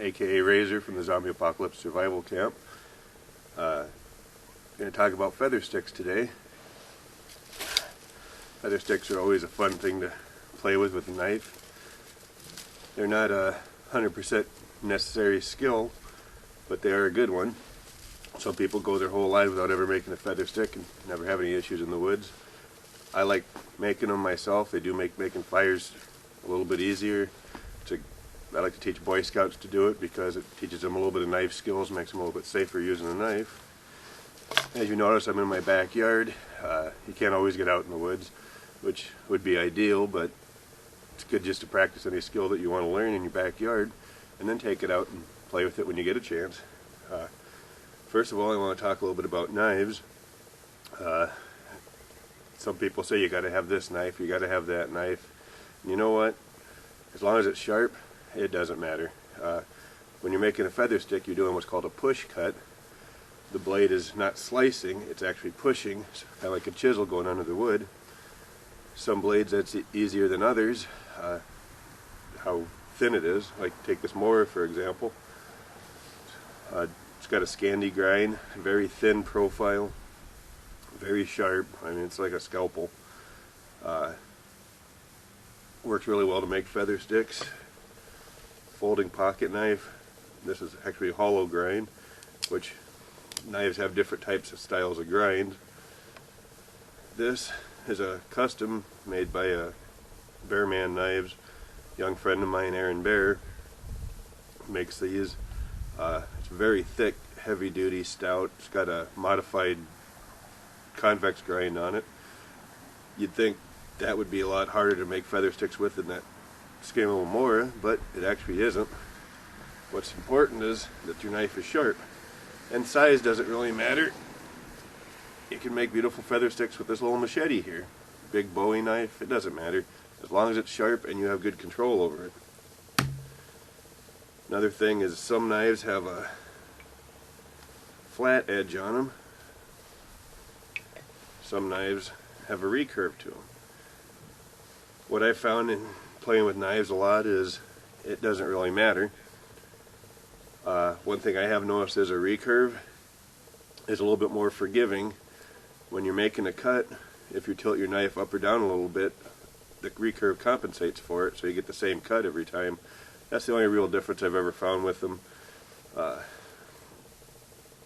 aka Razor from the Zombie Apocalypse Survival Camp. Going to talk about feather sticks today. Feather sticks are always a fun thing to play with a knife. They're not a 100% necessary skill, but they are a good one. Some people go their whole life without ever making a feather stick and never have any issues in the woods. I like making them myself. They do make making fires a little bit easier. I like to teach Boy Scouts to do it because it teaches them a little bit of knife skills, makes them a little bit safer using a knife. As you notice, I'm in my backyard. You can't always get out in the woods, which would be ideal, but it's good just to practice any skill that you want to learn in your backyard and then take it out and play with it when you get a chance. First of all, I want to talk a little bit about knives. Some people say you got to have this knife, you got to have that knife. And you know what? As long as it's sharp, it doesn't matter. When you're making a feather stick, you're doing what's called a push cut. The blade is not slicing, it's actually pushing, it's kind of like a chisel going under the wood. Some blades that's easier than others, how thin it is. Like take this mower for example. It's got a Scandi grind, very thin profile, very sharp. I mean, it's like a scalpel. Works really well to make feather sticks. Folding pocket knife. This is actually a hollow grind, which knives have different types of styles of grind. This is a custom made by Bearman Knives. A young friend of mine, Aaron Bear, makes these. It's very thick, heavy duty, stout. It's got a modified convex grind on it. You'd think that would be a lot harder to make feather sticks with than that Scandal Mora, but it actually isn't. What's important is that your knife is sharp. And size doesn't really matter. You can make beautiful feather sticks with this little machete here. Big Bowie knife, it doesn't matter. As long as it's sharp and you have good control over it. Another thing is some knives have a flat edge on them. Some knives have a recurve to them. What I found in playing with knives a lot is it doesn't really matter. One thing I have noticed is a recurve is a little bit more forgiving. When you're making a cut, if you tilt your knife up or down a little bit, the recurve compensates for it, so you get the same cut every time. That's the only real difference I've ever found with them.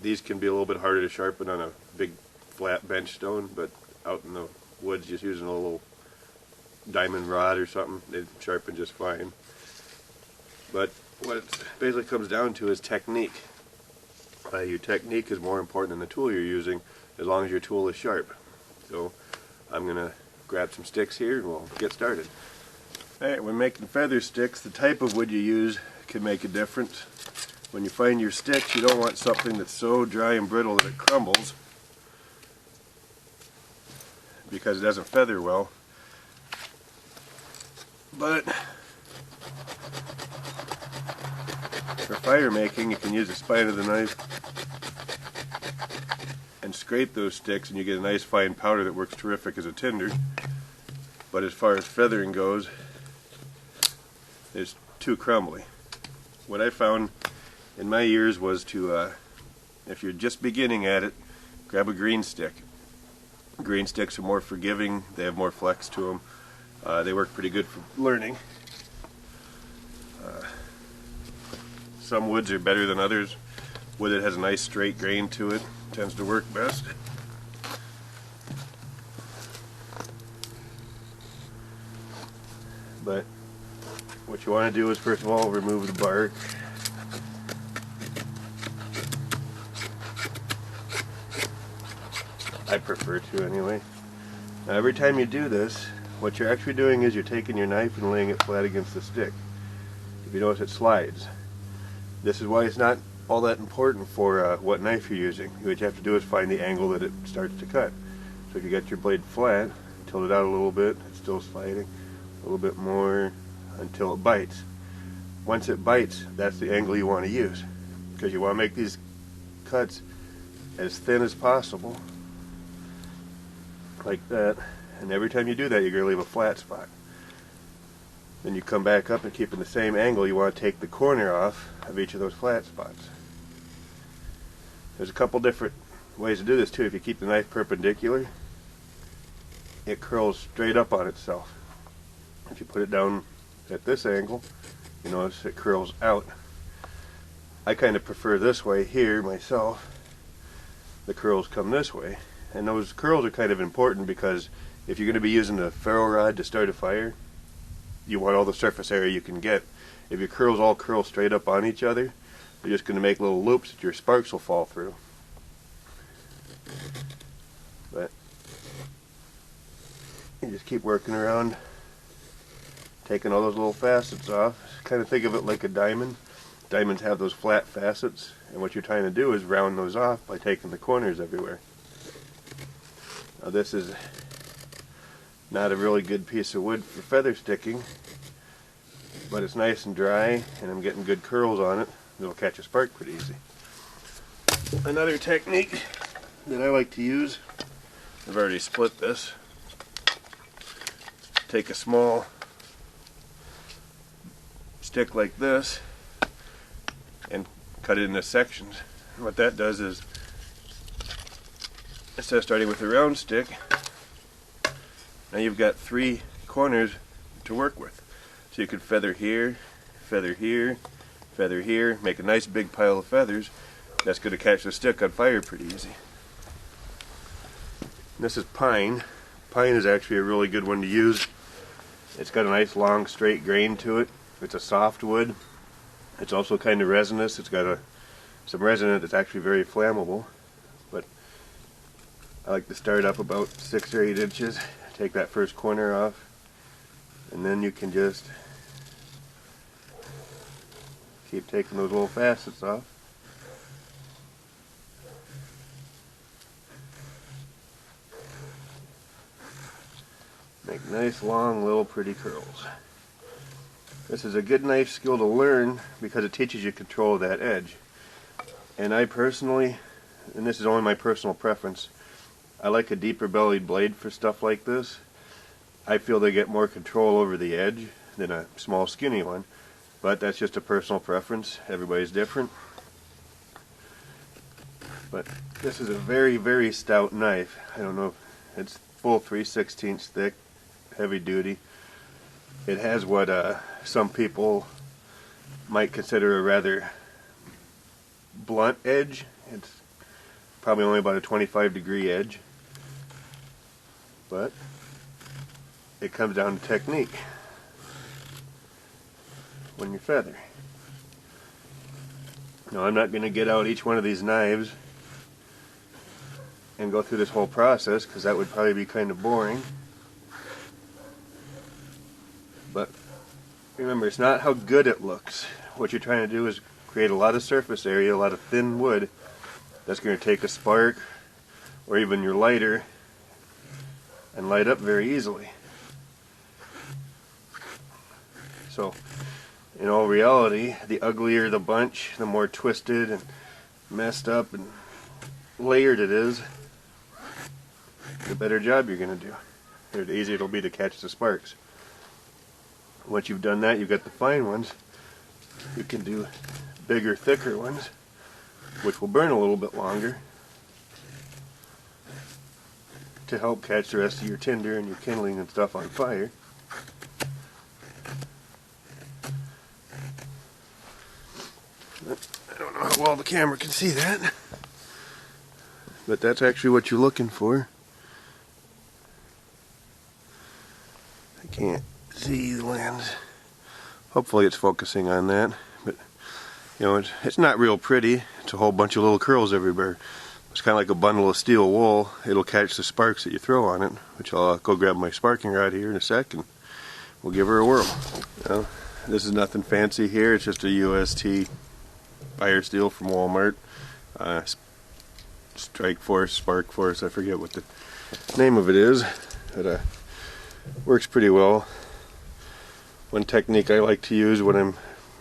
These can be a little bit harder to sharpen on a big flat bench stone, but out in the woods just using a little diamond rod or something, they sharpen just fine. But what it basically comes down to is technique. Your technique is more important than the tool you're using, as long as your tool is sharp. So I'm going to grab some sticks here and we'll get started. Alright, when making feather sticks, the type of wood you use can make a difference. When you find your sticks, you don't want something that's so dry and brittle that it crumbles, because it doesn't feather well. But for fire making, you can use the spine of the knife and scrape those sticks and you get a nice fine powder that works terrific as a tinder. But as far as feathering goes, it's too crumbly. What I found in my years was to, if you're just beginning at it, grab a green stick. Green sticks are more forgiving, they have more flex to them. They work pretty good for learning. Some woods are better than others. Wood that has a nice straight grain to it tends to work best. But what you want to do is first of all remove the bark. I prefer to anyway. Now every time you do this, what you're actually doing is you're taking your knife and laying it flat against the stick. If you notice, it slides. This is why it's not all that important for what knife you're using. What you have to do is find the angle that it starts to cut. So if you got your blade flat, tilt it out a little bit, it's still sliding, a little bit more until it bites. Once it bites, that's the angle you want to use, because you want to make these cuts as thin as possible, like that. And every time you do that, you're going to leave a flat spot. Then you come back up and keep in the same angle. You want to take the corner off of each of those flat spots. There's a couple different ways to do this too. If you keep the knife perpendicular, it curls straight up on itself. If you put it down at this angle, you notice it curls out. I kind of prefer this way here myself. The curls come this way, and those curls are kind of important because if you're going to be using a ferro rod to start a fire, you want all the surface area you can get. If your curls all curl straight up on each other, you're just going to make little loops that your sparks will fall through. But you just keep working around, taking all those little facets off. Kind of think of it like a diamond. Diamonds have those flat facets, and what you're trying to do is round those off by taking the corners everywhere. Now this is not a really good piece of wood for feather sticking, but it's nice and dry, and I'm getting good curls on it. It'll catch a spark pretty easy. Another technique that I like to use, I've already split this. Take a small stick like this and cut it into sections. And what that does is, instead of starting with the round stick, now you've got 3 corners to work with. So you could feather here, feather here, feather here, make a nice big pile of feathers. That's going to catch the stick on fire pretty easy. And this is pine. Pine is actually a really good one to use. It's got a nice long straight grain to it. It's a soft wood. It's also kind of resinous. It's got some resin in it that's actually very flammable. But I like to start up about 6 or 8 inches. Take that first corner off, and then you can just keep taking those little facets off. Make nice long little pretty curls. This is a good knife skill to learn because it teaches you control of that edge. And I personally, and this is only my personal preference, I like a deeper bellied blade for stuff like this. I feel they get more control over the edge than a small skinny one, but that's just a personal preference. Everybody's different. But this is a very, very stout knife. I don't know, it's full 3/16 thick, heavy duty. It has what some people might consider a rather blunt edge. It's probably only about a 25-degree edge. But it comes down to technique when you feather. Now I'm not going to get out each one of these knives and go through this whole process because that would probably be kind of boring. But remember, it's not how good it looks. What you're trying to do is create a lot of surface area, a lot of thin wood that's going to take a spark or even your lighter and light up very easily. So in all reality, the uglier the bunch, the more twisted and messed up and layered it is, the better job you're going to do, or the easier it'll be to catch the sparks. Once you've done that, you've got the fine ones. You can do bigger, thicker ones, which will burn a little bit longer to help catch the rest of your tinder and your kindling and stuff on fire. I don't know how well the camera can see that, but that's actually what you're looking for. I can't see the lens. Hopefully it's focusing on that, but you know, it's not real pretty. It's a whole bunch of little curls everywhere. It's kind of like a bundle of steel wool. It'll catch the sparks that you throw on it, which I'll go grab my sparking rod here in a sec and we'll give her a whirl. Now, this is nothing fancy here. It's just a UST fire steel from Walmart. Strike Force, Spark Force, I forget what the name of it is, but works pretty well. One technique I like to use when I'm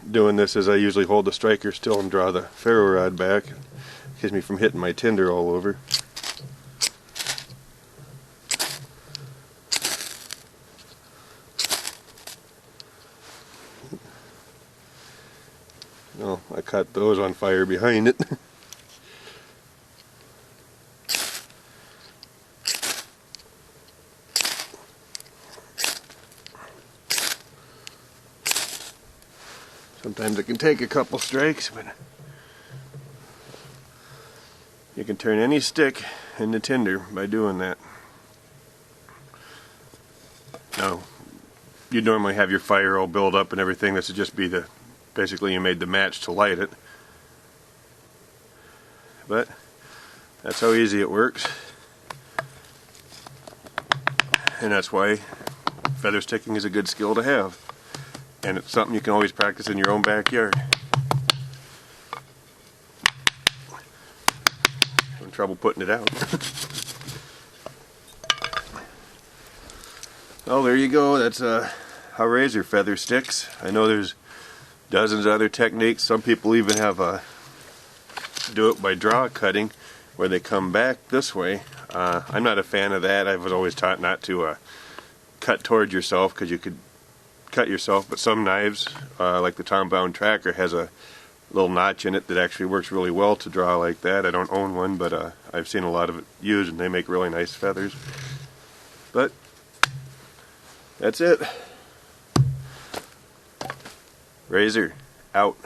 doing this is I usually hold the striker still and draw the ferro rod back. It keeps me from hitting my tinder all over. cut those on fire behind it. Sometimes it can take a couple strikes, but you can turn any stick into tinder by doing that. Now, you'd normally have your fire all build up and everything. This would just be basically you made the match to light it. But that's how easy it works. And that's why feather sticking is a good skill to have. And it's something you can always practice in your own backyard. Having trouble putting it out. Well, there you go. That's how razor feather sticks. I know there's dozens of other techniques. Some people even have do it by draw cutting, where they come back this way. I'm not a fan of that. I was always taught not to cut towards yourself, because you could cut yourself. But some knives, like the Tom Bound Tracker, has a little notch in it that actually works really well to draw like that. I don't own one, but I've seen a lot of it used, and they make really nice feathers. But that's it. Razor out.